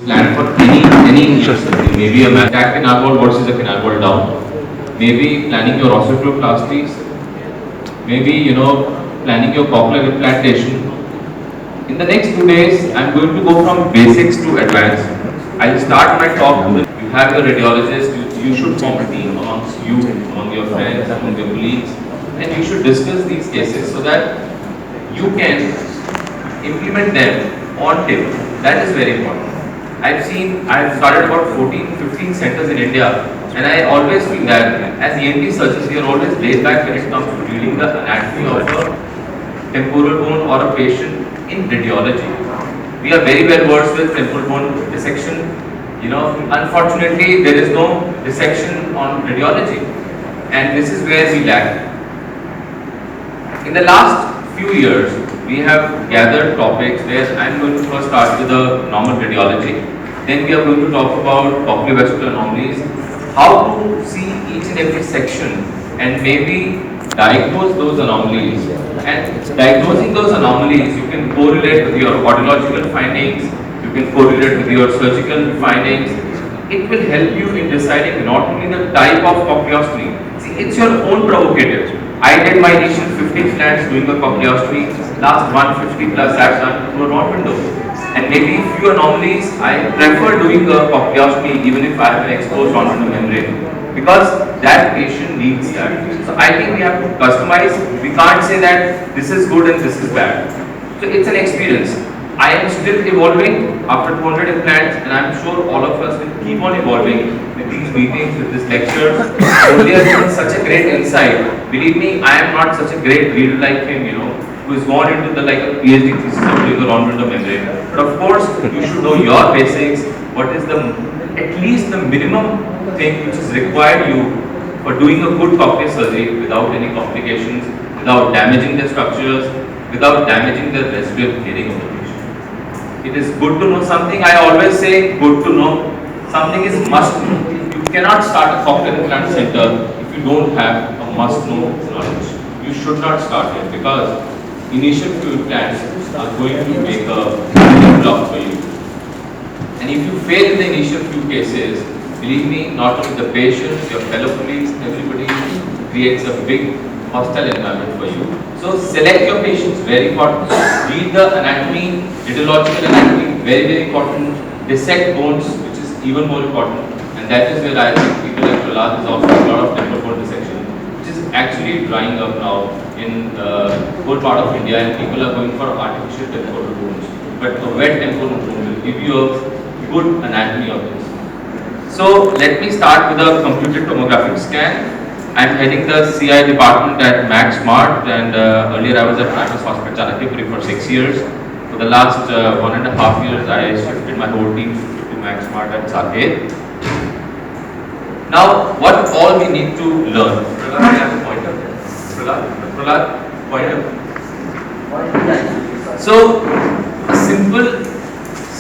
Plan for any surgery. Maybe a attack canal wall versus a canal wall down. Maybe planning your osteoplasties. Maybe planning your cochlear implantation. In the next 2 days, I'm going to go from basics to advanced. I'll start my talk with you have your radiologist. You should form a team amongst you, among your friends, among your colleagues, and you should discuss these cases so that you can implement them on tip. That is very important. I've started about 14, 15 centers in India, and I always feel that as ENT surgeons, we are always laid back when it comes to reading the anatomy of a temporal bone or a patient in radiology. We are very well versed with temporal bone dissection. Unfortunately, there is no dissection on radiology, and this is where we lack. In the last few years, we have gathered topics where I am going to first start with the normal radiology. Then we are going to talk about cochlear anomalies, how to see each and every section and maybe diagnose those anomalies. And diagnosing those anomalies, you can correlate with your audiological findings, you can correlate with your surgical findings. It will help you in deciding not only the type of cochleostomy. See, it's your own prerogative. I did my initial 50 implants doing a cochleostomy. Last 150 plus I've done through a rod window. And maybe few anomalies, I prefer doing a cochleostomy even if I have an exposed rod window membrane, because that patient needs that. So I think we have to customize. We can't say that this is good and this is bad. So it's an experience. I am still evolving after 200 implants, and I'm sure all of us will keep on evolving with these meetings, with these lectures. Only has given such a great insight. Believe me, I am not such a great reader like him, who has gone into the like a PhD thesis of doing the round window membrane. But of course, you should know your basics. What is the at least the minimum thing which is required you for doing a good cochlear surgery without any complications, without damaging the structures, without damaging the residual hearing of the patient. It is good to know something. I always say good to know something is must know. You cannot start a cochlear implant center if you don't have a must know knowledge. You should not start it, because initial few implants are going to make a big block for you. And if you fail in the initial few cases, believe me, not only the patient, your fellow colleagues, everybody creates a big hostile environment for you. So select your patients, very important. Read the anatomy, radiological anatomy, very, very important. Dissect bones, which is even more important. And that is where I think people like Prahlad is also a lot of temporal bone dissection, which is actually drying up now in the whole part of India, and people are going for artificial temporal bones. But a wet temporal bone will give you a good anatomy of this. So let me start with a computed tomographic scan. I'm heading the CI department at Max Smart, and earlier I was at Primus Hospital Chanakya for 6 years. For the last 1.5 years, I shifted my whole team to Max Smart at Saket. Now, what all we need to learn? Prahlad, pointer. So, a simple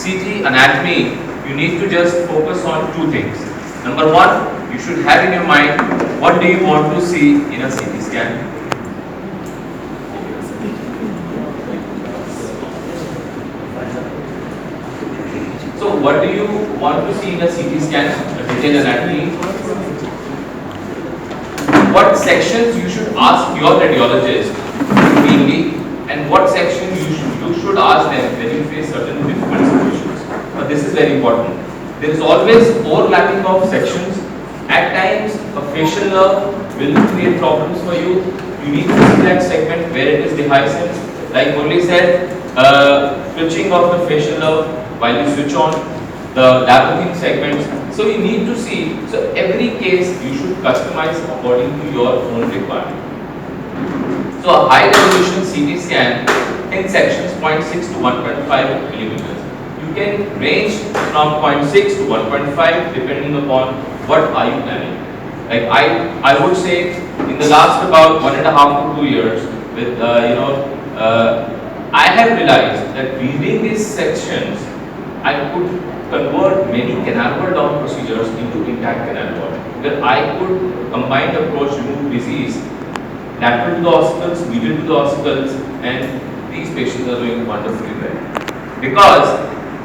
CT anatomy, you need to just focus on two things. Number one, you should have in your mind, what do you want to see in a CT scan? So what do you want to see in a CT scan, a detailed anatomy? What sections you should ask your radiologist mainly, and what section you should ask them when you face certain difficult situations. Now this is very important. There is always overlapping of sections. At times, a facial nerve will create problems for you. You need to see that segment where it is dehiscent. Like Murali said, twitching of the facial nerve while you switch on the labyrinthine segments. So you need to see. So every case you should customize according to your own requirement. So a high resolution CT scan in sections 0.6 to 1.5 millimeters. You can range from 0.6 to 1.5 depending upon what are you planning. Like I would say in the last about 1.5 to 2 years, with I have realized that reading these sections, I could convert many canal wall down procedures into intact canal wall, where I could combine the approach, remove disease, lateral to the ossicles, medial to the ossicles, and these patients are doing wonderfully well. Because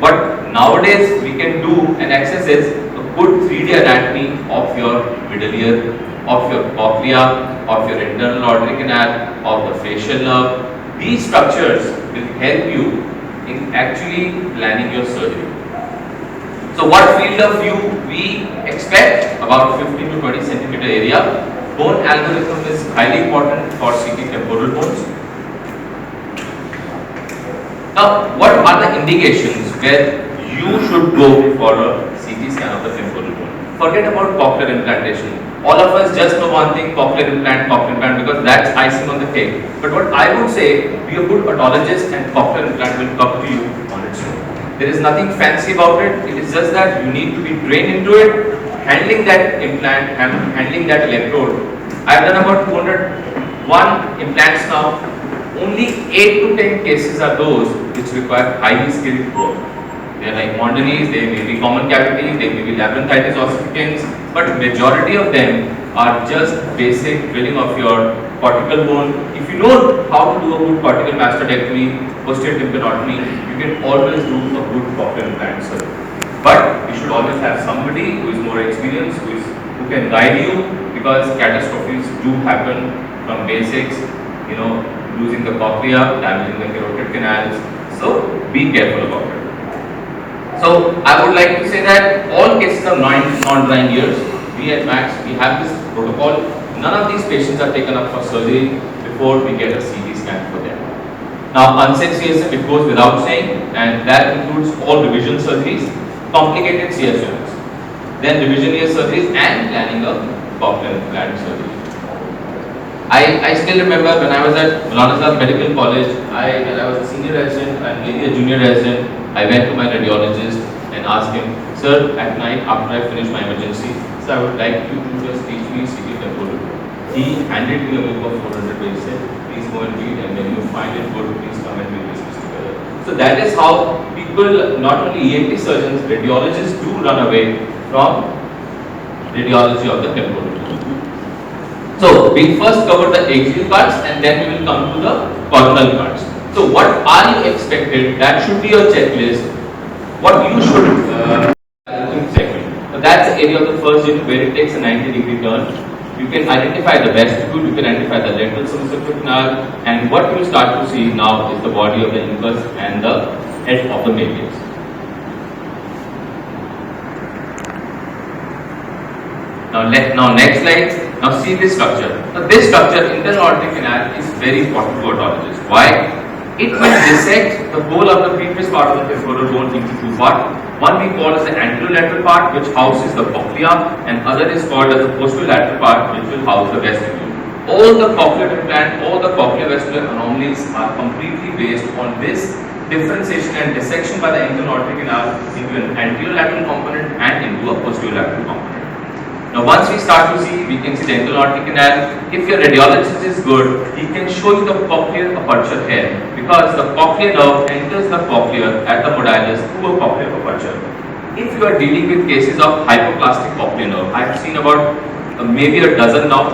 what nowadays we can do and accesses a good 3D anatomy of your middle ear, of your cochlea, of your internal auditory canal, of the facial nerve. These structures will help you in actually planning your surgery. So what field of view we expect? About 15 to 20 centimeter area. Bone algorithm is highly important for CT temporal bones. Now, what are the indications where you should go for a CT scan of the temporal bone? Forget about cochlear implantation. All of us just know one thing, cochlear implant, because that's icing on the cake. But what I would say, be a good otologist and cochlear implant will come to you on its own. There is nothing fancy about it. It is just that you need to be trained into it, handling that implant, handling that electrode. I have done about 201 implants now. Only 8 to 10 cases are those which require highly skilled work. They are like Mondani's, they may be common cavities, they may be labyrinthitis ossificans, but majority of them are just basic drilling of your cortical bone. If you know how to do a good cortical mastectomy, posterior tympanotomy, you can always do a good cochlear implant surgery. But you should always have somebody who is more experienced, who can guide you, because catastrophes do happen from basics, losing the cochlea, damaging the carotid canals. So be careful about it. So I would like to say that all cases of non-drying ears, we at Max, we have this protocol. None of these patients are taken up for surgery before we get a CT scan for them. Now, unsafe CSF, it goes without saying, and that includes all revision surgeries, complicated CSFs, then revision ear surgeries, and planning a cochlear implant surgery. I still remember when I was at Maulana Medical College, when I was a senior resident and maybe a junior resident, I went to my radiologist and asked him, sir, at night after I finish my emergency, so I would like you to just teach me CT temporal. He handed me a book of 400 pages, said, please go and read, and when you find it good, please come and read this together. So that is how people, not only ENT surgeons, radiologists do run away from radiology of the temporal. So we first cover the axial parts and then we will come to the coronal parts. So what are you expected? That should be your checklist. What you should segment. So that's the area of the first unit where it takes a 90-degree turn. You can identify the vestibule, you can identify the lateral semicircular canal, and what you will start to see now is the body of the incus and the head of the matrix. Now next slide. Now see this structure. Now this structure, internal auditory canal, is very important to otologists. Why? It will dissect the whole of the previous part of the temporal bone into two parts. One we call as the anterolateral part, which houses the cochlea, and other is called as the posterolateral part, which will house the vestibule. All the cochlear implant, all the cochlear vestibular anomalies are completely based on this differentiation and dissection by the internal auditory canal into an anterolateral component and into a posterolateral component. Now once we start to see, we can see the internal auditory canal. If your radiologist is good, he can show you the cochlear aperture here, because the cochlear nerve enters the cochlear at the modulus through a cochlear aperture. If you are dealing with cases of hypoplastic cochlear nerve, I have seen about maybe a dozen now.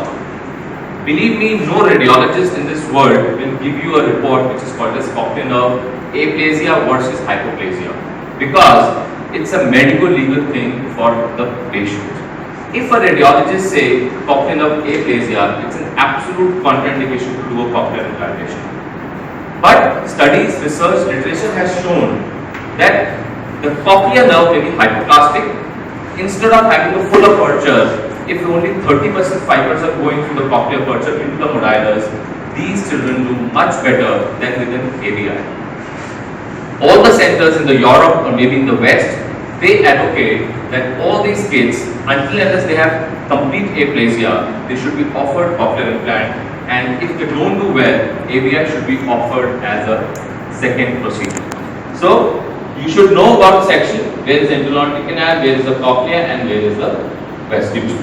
Believe me, no radiologist in this world will give you a report which is called as cochlear nerve aplasia versus hypoplasia, because it's a medical legal thing for the patient. If a radiologist say cochlear nerve aplasia, it's an absolute contraindication to do a cochlear implantation. But studies, research, literature has shown that the cochlear nerve may be hypoplastic. Instead of having a full aperture, if only 30% fibers are going through the cochlear aperture into the modulus, these children do much better than with an ABI. All the centers in the Europe or maybe in the West, they advocate that all these kids, until unless they have complete aplasia, they should be offered cochlear implant, and if they don't do well, ABI should be offered as a second procedure. So you should know about the section, where is the internal auditory canal, where is the cochlea, and where is the vestibule.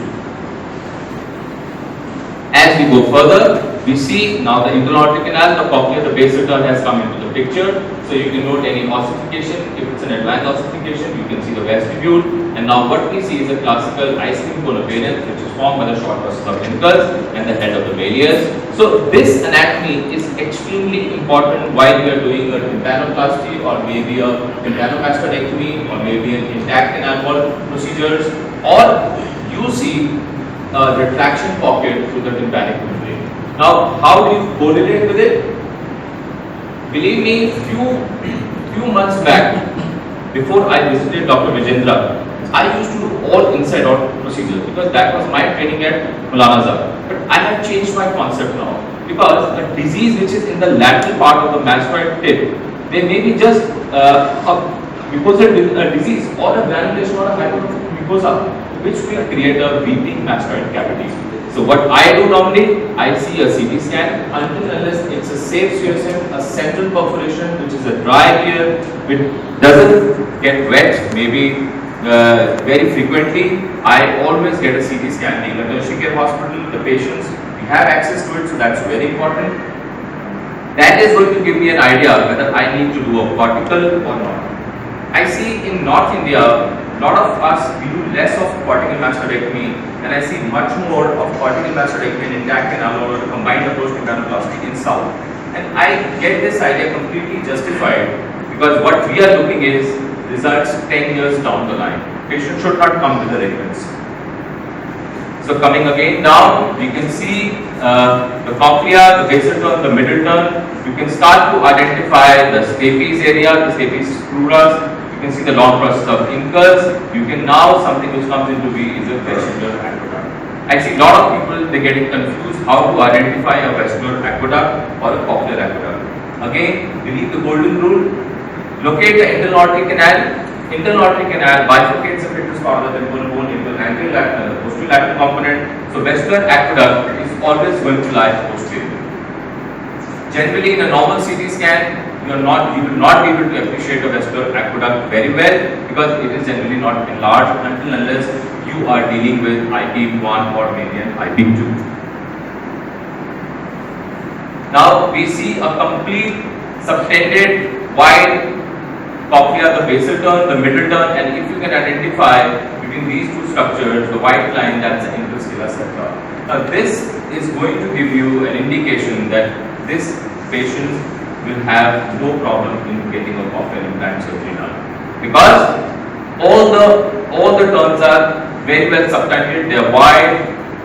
As we go further, we see now the internal aortic canal, the cochlear, the basal turn has come into the picture. So you can note any ossification. If it's an advanced ossification, you can see the vestibule. And now what we see is a classical ice cream cone appearance, which is formed by the short process of incus and the head of the malleus. So this anatomy is extremely important while we are doing a tympanoplasty or maybe a tympanomastectomy or maybe an intact canal wall procedures, or you see a retraction pocket through the tympanic membrane. Now, how do you correlate with it? Believe me, few months back, before I visited Dr. Vijendra, I used to do all inside out procedures because that was my training at Mulanaza. But I have changed my concept now because a disease which is in the lateral part of the mastoid tip, they may be just a mucosal disease or a granulation or a hypertrophic mucosa, which will create a weeping mastoid cavity. So what I do normally, I see a CT scan until unless it's a safe CSM, a central perforation which is a dry layer, which doesn't get wet, maybe very frequently. I always get a CT scan in a tertiary care hospital. The patients, we have access to it, so that's very important. That is going to give me an idea whether I need to do a cortical or not. I see in North India, a lot of us, we do less of cortical mastectomy, and I see much more of cortical mastectomy and intact canal or combined approach to tympanoplasty in South. And I get this idea completely justified because what we are looking is results 10 years down the line. Patient should not come with a recurrence. So coming again down, we can see the cochlea, the basal turn, the middle turn. You can start to identify the stapes area, the stapes scleras. You can see the long process of incus. You can now, something which comes into being is a vestibular aqueduct. I see a lot of people, they getting confused how to identify a vestibular aqueduct or a cochlear aqueduct. Again, believe the golden rule. Locate the internal aortic canal. Internal aortic canal bifurcates the petrous part of the temporal bone into an anterolateral and a posterolateral component. So vestibular aqueduct is always going to lie posterior. Generally, in a normal CT scan, you will not be able to appreciate a vestibular aqueduct very well because it is generally not enlarged until unless you are dealing with IP1 or maybe an IP2. Now we see a complete subtended wide cochlea, the basal turn, the middle turn, and if you can identify between these two structures, the white line, that's the interscala septa. Now this is going to give you an indication that this patient will have no problem in getting a cochlear implant surgery done because all the turns are very well subtended, they are wide,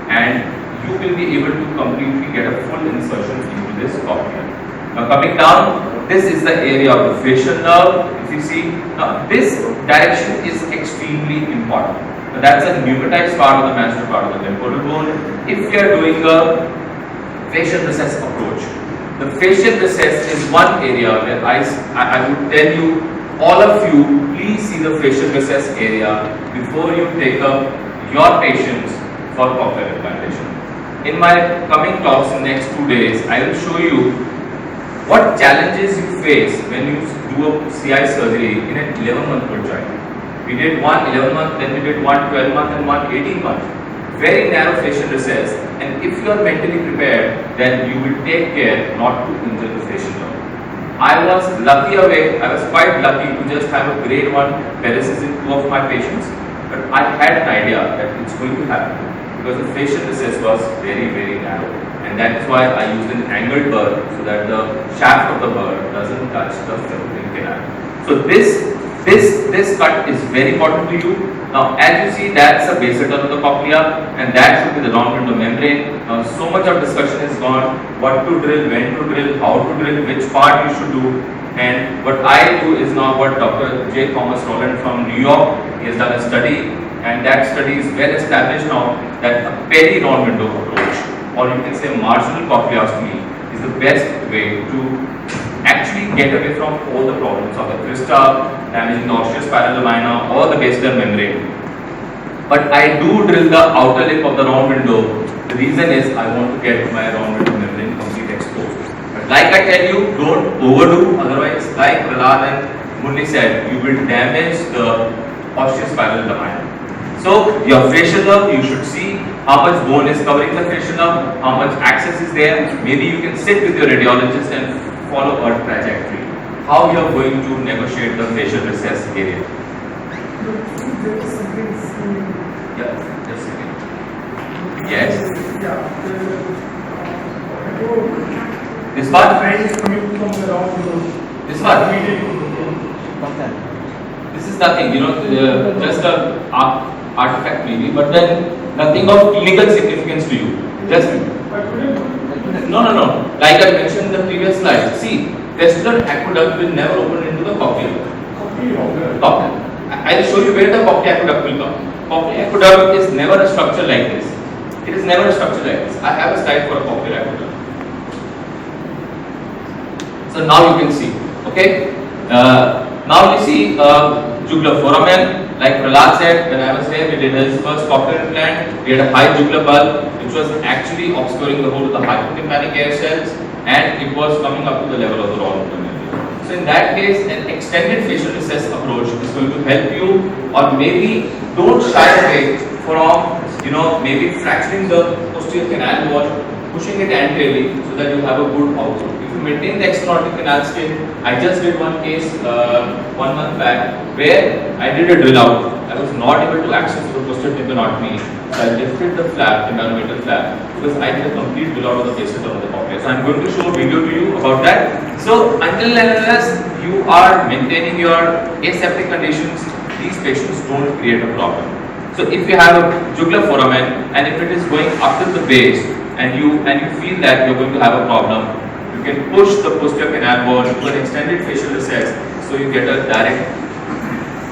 and you will be able to completely get a full insertion into this cochlea. Now coming down, this is the area of the facial nerve. If you see, now this direction is extremely important. Now that's a pneumatized part of the mastoid part of the temporal bone. If we are doing a facial recess approach, the facial recess is one area where I would tell you, all of you, please see the facial recess area before you take up your patients for cochlear implantation. In my coming talks in the next 2 days, I will show you what challenges you face when you do a CI surgery in an 11-month-old child. We did one 11-month, then we did one 12-month and one 18-month. Very narrow facial recess, and if you are mentally prepared, then you will take care not to injure the facial nerve. I was quite lucky to just have a grade 1 paralysis in 2 of my patients, but I had an idea that it's going to happen because the facial recess was very, very narrow, and that is why I used an angled burr so that the shaft of the burr doesn't touch the filtering canal. So this cut is very important to you. Now, as you see, that's the basal turn of the cochlea, and that should be the round window membrane. Now, so much of discussion is gone: what to drill, when to drill, how to drill, which part you should do. And what I do is now what Dr. J. Thomas Rowland from New York, he has done a study, and that study is well established now that a peri-round window approach, or you can say marginal cochleostomy, is the best way to actually get away from all the problems of the crista, damaging the osseous spiral lamina or the basilar membrane. But I do drill the outer lip of the round window. The reason is I want to get my round window membrane completely exposed. But like I tell you, don't overdo, otherwise, like Prahlad and Murali said, you will damage the osseous spiral lamina. So your facial nerve you should see, how much bone is covering the facial nerve, how much access is there. Maybe you can sit with your radiologist and follow a trajectory. How you are going to negotiate the facial recess area. Yeah, just a second. Yes. This one? This one? This is nothing, just a artifact maybe, but then nothing of clinical significance to you. Just no. Like I mentioned in the previous slide, see, vestibular aqueduct will never open into the cochlear. I'll show you where the cochlear aqueduct will come. Cochlear aqueduct is never a structure like this. It is never a structure like this. I have a slide for a cochlear aqueduct. So now you can see, okay? Now you see jugular foramen. Like Prahlad said, when I was there, we did his first cochlear implant. We had a high jugular bulb, which was actually obscuring the whole of the hypotympanic air cells, and it was coming up to the level of the raw nostril. So in that case, an extended facial recess approach is going to help you, or maybe don't shy away from, maybe fracturing the posterior canal wall, pushing it anteriorly so that you have a good output. If you maintain the external canal skin, I just did one case 1 month back where I did a drill out. I was not able to access the posterior tympanotomy, so I lifted the flap, tympanometer flap, because I did a complete drill out of the basic of the cochlea. So I am going to show a video to you about that. So until and unless you are maintaining your aseptic conditions, these patients don't create a problem. So if you have a jugular foramen and if it is going up to the base and you feel that you're going to have a problem, you can push the posterior canal wall to an extended facial recess so you get a direct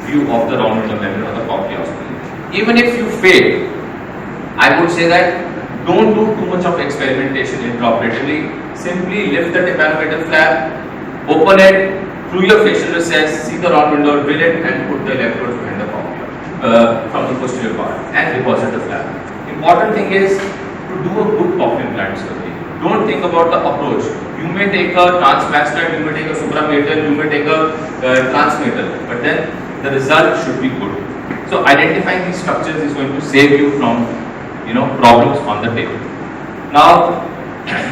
view of the round window membrane of the cochlea. Even if you fail, I would say that don't do too much of experimentation intraoperatively. Simply lift the tympanometer flap, open it through your facial recess, see the round window, drill it and put the electrode behind the cochlea from the posterior part and deposit the flap. Important thing is to do a good cochlear implant surgery. Don't think about the approach. You may take a transmastoid, you may take a supramatal, you may take a transmatal, but then the result should be good. So identifying these structures is going to save you from problems on the table. Now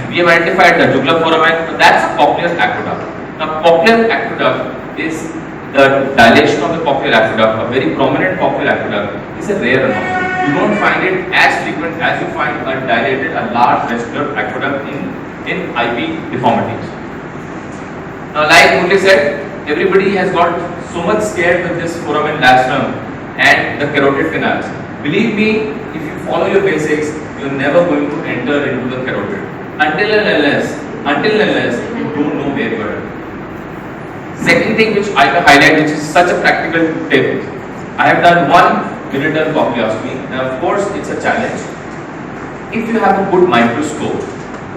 we have identified the jugular foramen, so that's cochlear aqueduct. Now cochlear aqueduct is the dilation of the cochlear aqueduct. A very prominent cochlear aqueduct is a rare anomaly. You don't find it as frequent as you find a large vestibular aqueduct in IP deformities. Now, like Murali said, everybody has got so much scared with this foramen lastrum and the carotid canals. Believe me, if you follow your basics, you are never going to enter into the carotid until and unless you don't know where you are. Second thing which I will highlight, which is such a practical tip, I have done one unital cochleostomy, and of course it's a challenge. If you have a good microscope,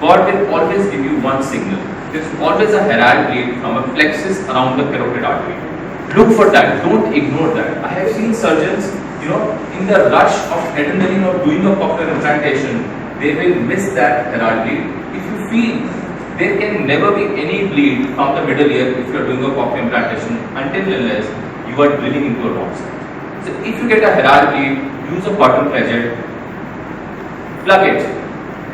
God will always give you one signal. There's always a herald lead from a plexus around the carotid artery. Look for that, don't ignore that. I have seen surgeons, in the rush of adrenaline or doing a cochlear implantation, they will miss that herald lead. If you feel there can never be any bleed from the middle ear if you are doing a cochlear implantation until unless you are drilling into a wrong side. So if you get a herald lead, use a cotton pledget, plug it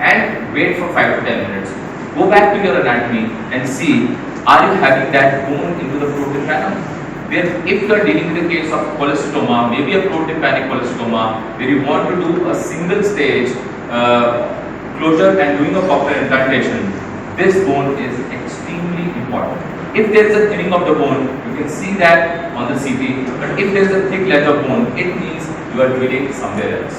and wait for 5 to 10 minutes. Go back to your anatomy and see, are you having that bone into the protympanic? If you are dealing with a case of cholestoma, maybe a protympanic cholestoma, where you want to do a single stage closure and doing a cochlear implantation, this bone is extremely important. If there is a thinning of the bone, you can see that on the CT, but if there is a thick ledge of bone, it means you are drilling somewhere else.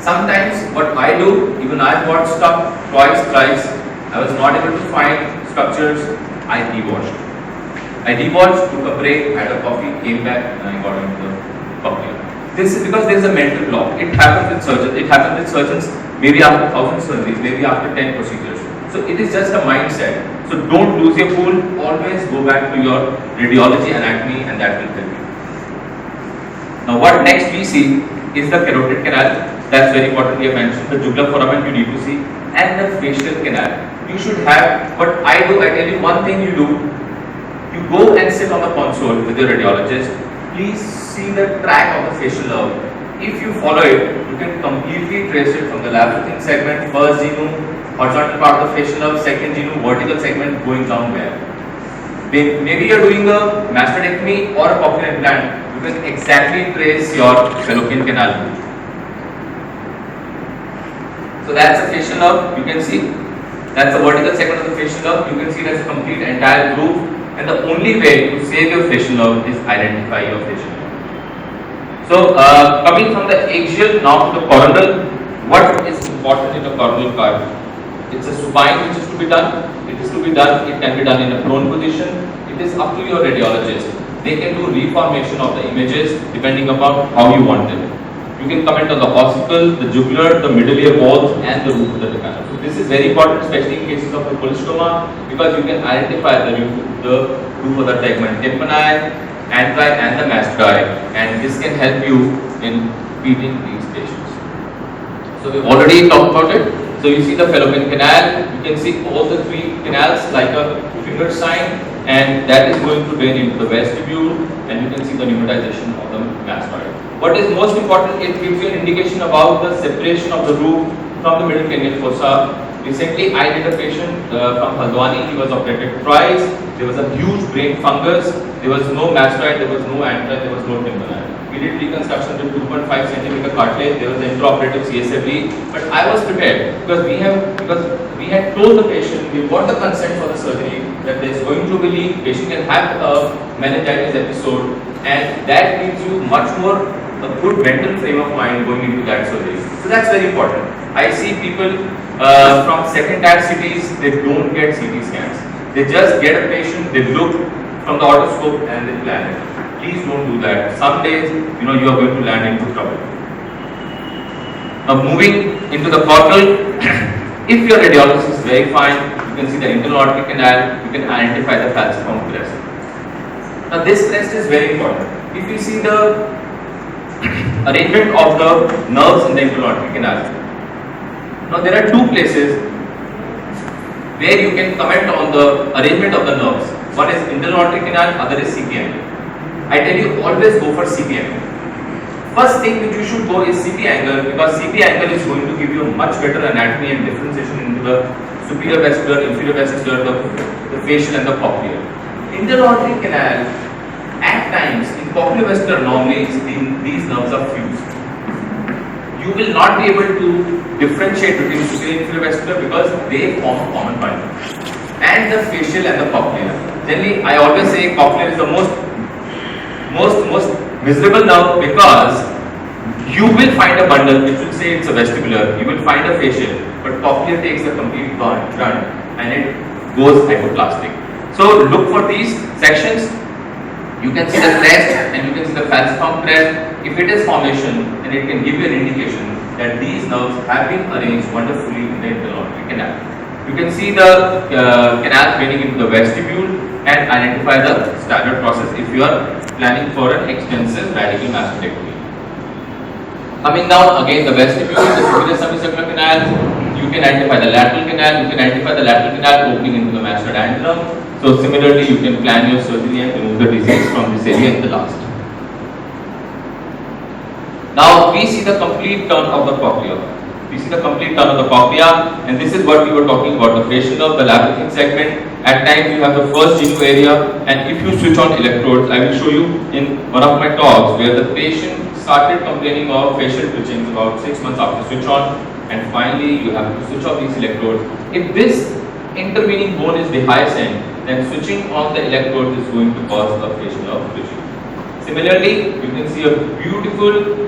Sometimes what I do, even I got stuck twice, thrice, I was not able to find structures, I dewashed. I dewashed, took a break, had a coffee, came back and I got into the cochlear. This is because there is a mental block. It happens with surgeons. Maybe after 1,000 surgeries, maybe after 10 procedures. So it is just a mindset. So don't lose your cool. Always go back to your radiology anatomy and that will help you. Now what next we see is the carotid canal. That's very important. We have mentioned the jugular foramen you need to see and the facial canal. You should have, what I do, I tell you one thing you do. You go and sit on the console with your radiologist. Please see the track of the facial nerve. If you follow it, you can completely trace it from the labyrinthine segment, first genu, horizontal part of the facial nerve, second genu, vertical segment going down where. Maybe you're doing a mastectomy or a cochlear implant, you can exactly trace your fallopian canal. So that's a facial nerve, you can see. That's the vertical segment of the facial nerve. You can see that's a complete entire groove. And the only way to save your facial nerve is identify your facial nerve. So coming from the axial now to the coronal, what is important in the coronal part? It's a supine which is to be done. It is to be done. It can be done in a prone position. It is up to your radiologist. They can do reformation of the images depending upon how you want it. You can comment on the occipital, the jugular, the middle ear walls, and the roof of the trachea. So this is very important, especially in cases of the cholestoma, because you can identify the roof of the tegment, tympani, antri, and the mastoid, and this can help you in treating these patients. So we've already talked about it. So you see the fallopian canal. You can see all the three canals like a finger sign, and that is going to drain into the vestibule, and you can see the pneumatization of the mastoid. What is most important, it gives you an indication about the separation of the roof from the middle cranial fossa. Recently, I did a patient from Haldwani. He was operated twice. There was a huge brain fungus. There was no mastoid, there was no antler, there was no tympani. We did reconstruction with 2.5 centimeter cartilage. There was an intraoperative CSFD, but I was prepared because we had told the patient, we got the consent for the surgery that there is going to be leak. Patient can have a meningitis episode, and that gives you much more a good mental frame of mind going into that surgery. So that's very important. I see people from second-tier cities, they don't get CT scans. They just get a patient, they look from the otoscope and they plan it. Please don't do that. Some days, you are going to land into trouble. Now moving into the coronal, if your radiologist is very fine, you can see the internal aortic canal, you can identify the falciform crest. Now this crest is very important. If you see the arrangement of the nerves in the internal aortic canal, now there are two places where you can comment on the arrangement of the nerves. One is internal aortic canal, other is CT angle. I tell you, always go for CT angle. First thing which you should go is CT angle, because CT angle is going to give you a much better anatomy and differentiation into the superior vestibular, inferior vestibular, the facial and the cochlear. Internal aortic canal, at times in cochlear vestibular anomalies, these nerves are fused. You will not be able to differentiate between superior and inferior vestibular because they form a common bundle. And the facial and the cochlear. Generally, I always say cochlear is the most miserable nerve because you will find a bundle which will say it's a vestibular, you will find a facial, but cochlear takes the complete brunt and it goes hypoplastic. So look for these sections. You can see the crest and you can see the falciform crest. If it is formation, then it can give you an indication that these nerves have been arranged wonderfully in the internal aortic canal. You can see the canal draining into the vestibule and identify the standard process if you are planning for an extensive radical mastectomy. Coming down again, the vestibule, the superior semicircular canal, you can identify the lateral canal, you can identify the lateral canal opening into the mastoid antrum. So similarly, you can plan your surgery and remove the disease from this area in the last. Now we see the complete turn of the cochlea. We see the complete turn of the cochlea, and this is what we were talking about, the facial nerve, the labyrinthine segment. At times you have the first genu area, and if you switch on electrodes, I will show you in one of my talks where the patient started complaining of facial twitching about 6 months after switch on, and finally you have to switch off these electrodes. If this intervening bone is dehiscent, then switching on the electrodes is going to cause a facial nerve twitching. Similarly, you can see a beautiful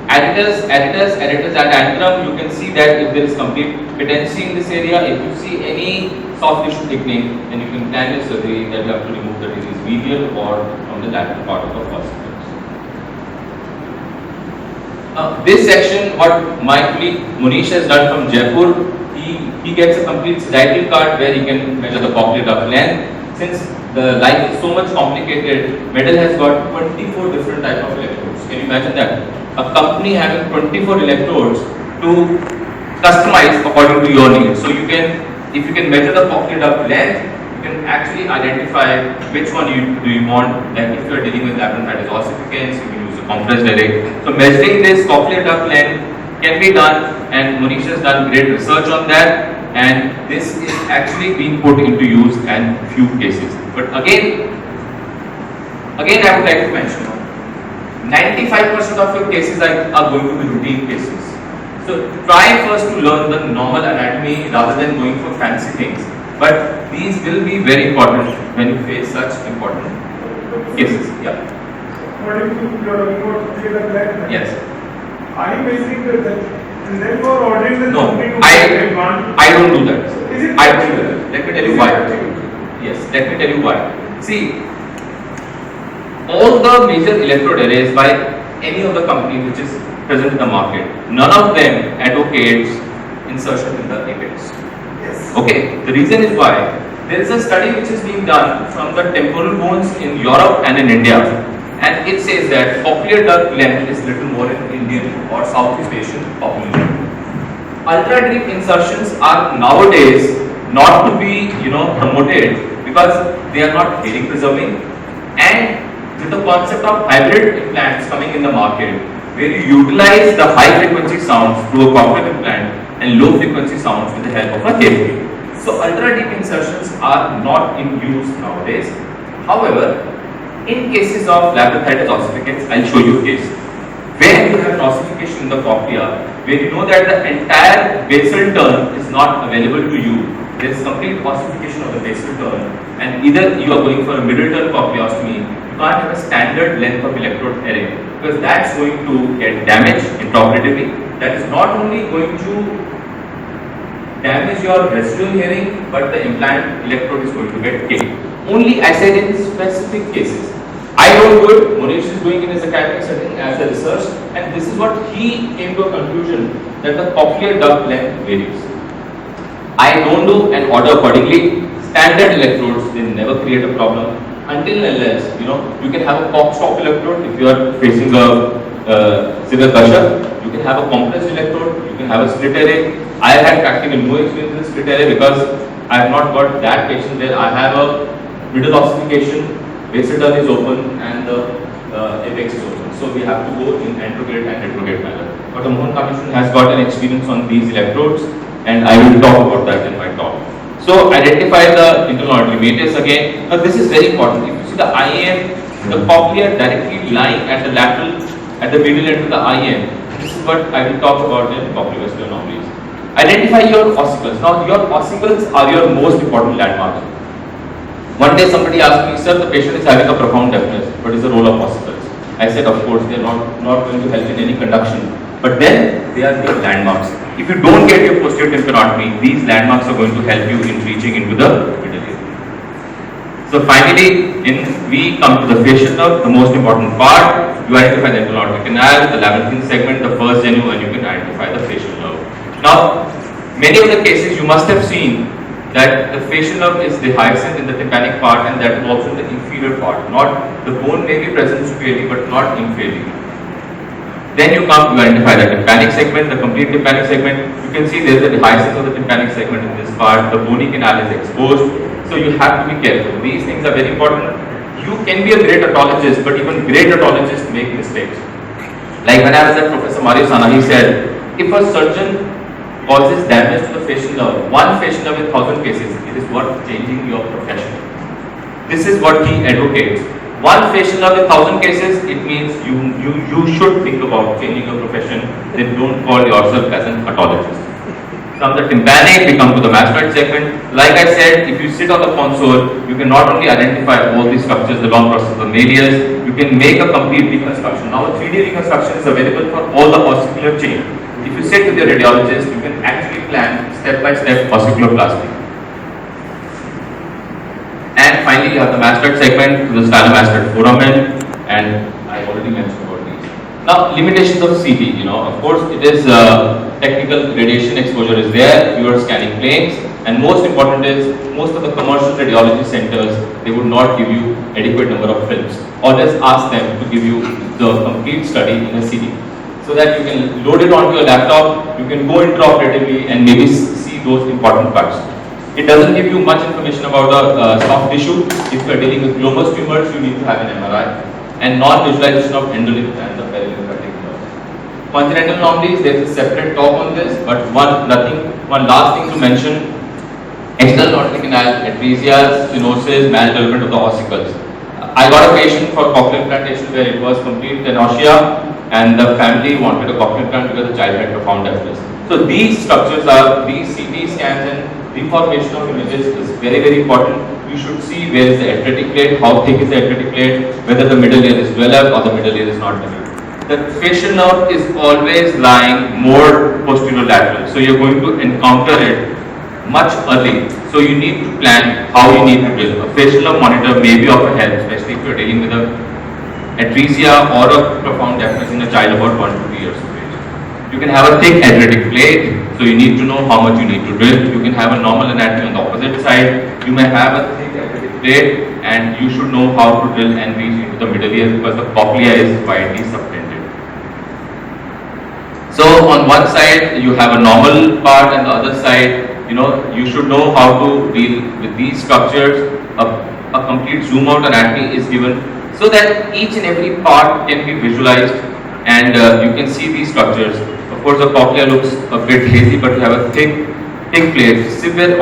aretus at antrum. You can see that if there is complete patency in this area, if you see any soft tissue thickening, then you can plan your surgery that you have to remove the disease medial or from the lateral part of the hospital. This section, what my colleague Munish has done from Jaipur, he gets a complete sagittal card where he can measure the cochlear duct length. Since the life is so much complicated, Medal has got 24 different types of electrodes. Can you imagine that? A company having 24 electrodes to customize according to your needs. So you can, if you can measure the cochlear duct length, you can actually identify which one do you want. Like if you are dealing with labyrinthitis ossificans, you can use a compressed array. So measuring this cochlear duct length can be done, and Manish has done great research on that, and this is actually being put into use in few cases. But again I would like to mention, 95% of your cases are going to be routine cases. So try first to learn the normal anatomy rather than going for fancy things. But these will be very important when you face such important cases. Yeah. According to your report, yes. Are you measuring the depth and therefore ordering the No, company to I don't do that. So is it I don't do that. Let me tell you why. Yes, let me tell you why. See, all the major electrode arrays by any of the companies which is present in the market, none of them advocates insertion in the apex. Yes. Okay, the reason is why there is a study which is being done from the temporal bones in Europe and in India, and it says that cochlear duct length is little more in Indian or Southeast Asian population. Ultra deep insertions are nowadays not to be promoted because they are not hearing preserving, and with the concept of hybrid implants coming in the market, where you utilize the high frequency sounds through a cochlear implant and low frequency sounds with the help of a hearing. So ultra deep insertions are not in use nowadays. However, in cases of labyrinthitis ossificans, I'll show you a case where you have an ossification in the cochlea, where you know that the entire basal turn is not available to you. There is complete ossification of the basal turn, and either you are going for a middle turn cochleostomy, you can't have a standard length of electrode array because that's going to get damaged intraoperatively. That is not only going to damage your residual hearing, but the implant electrode is going to get killed. Only I said in specific cases. I don't do it, Manish is doing in his academic setting as a research, and this is what he came to a conclusion that the cochlear duct length varies. I don't do and order accordingly. Standard electrodes, they never create a problem until unless you can have a cock stop electrode if you are facing a severe pressure. You can have a compressed electrode, you can have a split array. I have had practically no experience in split array because I have not got that patient there. I have a middle ossification, basal turn is open, and the apex is open. So we have to go in anterograde and retrograde manner. Dr. Mohan Commission has got an experience on these electrodes, and I will talk about that in my talk. So identify the internal auditory matrix again. Now this is very important. If you see the IEM, the cochlea directly lying at the lateral, at the middle end of the IEM. This is what I will talk about in cochlear anomalies. Identify your ossicles. Now your ossicles are your most important landmarks. One day somebody asked me, sir, the patient is having a profound deafness. What is the role of ossicles? I said, of course, they are not going to help in any conduction. But then they are your landmarks. If you don't get your posterior tympanotomy, these landmarks are going to help you in reaching into the middle ear. So finally, we come to the facial nerve, the most important part. You identify the internal auditory canal, the labyrinthine segment, the first genu, and you can identify the facial nerve. Now, many of the cases you must have seen that the facial nerve is the hyacinth in the tympanic part, and that is also in the inferior part. Not the bone may be present superiorly, but not inferiorly. Then you identify the tympanic segment, the complete tympanic segment. You can see there is the hyacinth of the tympanic segment in this part. The bony canal is exposed, so you have to be careful. These things are very important. You can be a great otologist, but even great otologists make mistakes. Like when I was at Professor Mario Sana, he said, if a surgeon causes damage to the facial nerve, one facial nerve in 1,000 cases, it is worth changing your profession. This is what he advocates. One facial nerve in 1,000 cases, it means you should think about changing your profession. Then don't call yourself as an otologist. From the tympanic, we come to the mastoid segment. Like I said, if you sit on the console, you can not only identify all these structures, the long process of the malleus, you can make a complete reconstruction. Now, a 3D reconstruction is available for all the ossicular chain. If you sit with your radiologist, you can actually plan step-by-step ossiculoplasty. And finally, you have the mastoid segment to the stylomastoid foramen, and I already mentioned about these. Now, limitations of CT, of course, it is technical radiation exposure is there, fewer scanning planes, and most important is most of the commercial radiology centers, they would not give you adequate number of films, or just ask them to give you the complete study in a CD, so that you can load it onto your laptop, you can go intraoperatively and maybe see those important parts. It doesn't give you much information about the soft tissue. If you are dealing with globus tumors, you need to have an MRI. and non-visualization of endolymph and the perilymphatic nerves. Congenital anomalies, there is a separate talk on this, but one last thing to mention: external aortic canal, atresia, stenosis, maldevelopment of the ossicles. I got a patient for cochlear implantation where it was complete nausea, and the family wanted a cochlear implant because the child had profound deafness. So these structures are, these CT scans and reformation of images is very, very important. You should see where is the atretic plate, how thick is the atretic plate, whether the middle layer is developed or the middle layer is not developed. The facial nerve is always lying more posterolateral, so you're going to encounter it much early. So you need to plan how you need to drill. A facial nerve monitor may be of a help, especially if you're dealing with a atresia or a profound deafness in a child about 1 to 2 years of age. You can have a thick atretic plate, so you need to know how much you need to drill. You can have a normal anatomy on the opposite side. You may have a thick atretic plate, and you should know how to drill and reach into the middle ear because the cochlea is widely subtended. So on one side you have a normal part, and the other side, you should know how to deal with these structures. A complete zoom out anatomy is given so that each and every part can be visualized, and you can see these structures. Of course, the cochlea looks a bit hazy, but you have a thick plate, severe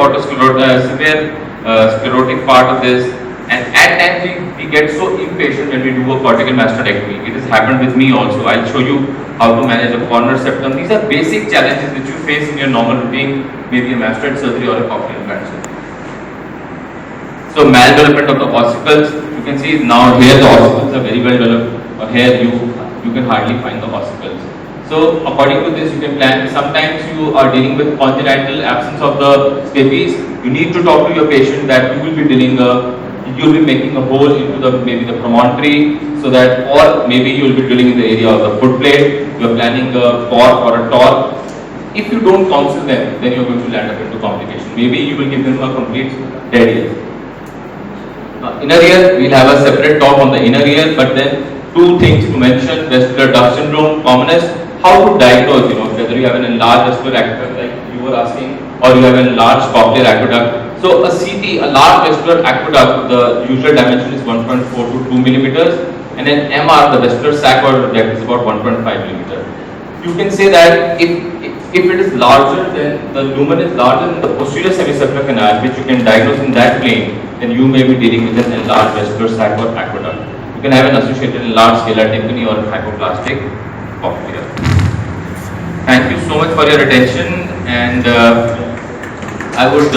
sclerotic part of this, and at times we get so impatient when we do a cortical mastectomy. It has happened with me also. I'll show you how to manage a corner septum. These are basic challenges which you face in your normal routine, maybe a mastoid surgery or a cochlear implant surgery. So maldevelopment of the ossicles, you can see now here the ossicles are very well developed, or here you can hardly find the ossicles. So according to this you can plan. Sometimes you are dealing with congenital absence of the stapes. You need to talk to your patient that you will be making a hole into maybe the promontory, so that, or maybe you will be drilling in the area of the foot plate. You are planning a cork or a torque. If you don't counsel them, then you are going to land up into complication. Maybe you will give them a complete dead ear. Inner ear, we'll have a separate talk on the inner ear, but then two things to mention: vestibular duct syndrome, commonest. How to diagnose, whether you have an enlarged vestibular aqueduct like you were asking, or you have an enlarged cochlear aqueduct. So a CT, a large vestibular aqueduct, the usual dimension is 1.4 to 2 millimeters, and an MR, the vestibular sac or duct, is about 1.5 millimeters. You can say that if it is larger, then the lumen is larger than the posterior semicircular canal, which you can diagnose in that plane, then you may be dealing with an enlarged vestibular sac or aqueduct. You can have an associated enlarged scalar tympani or hypoplastic cochlea. Thank you so much for your attention, and I would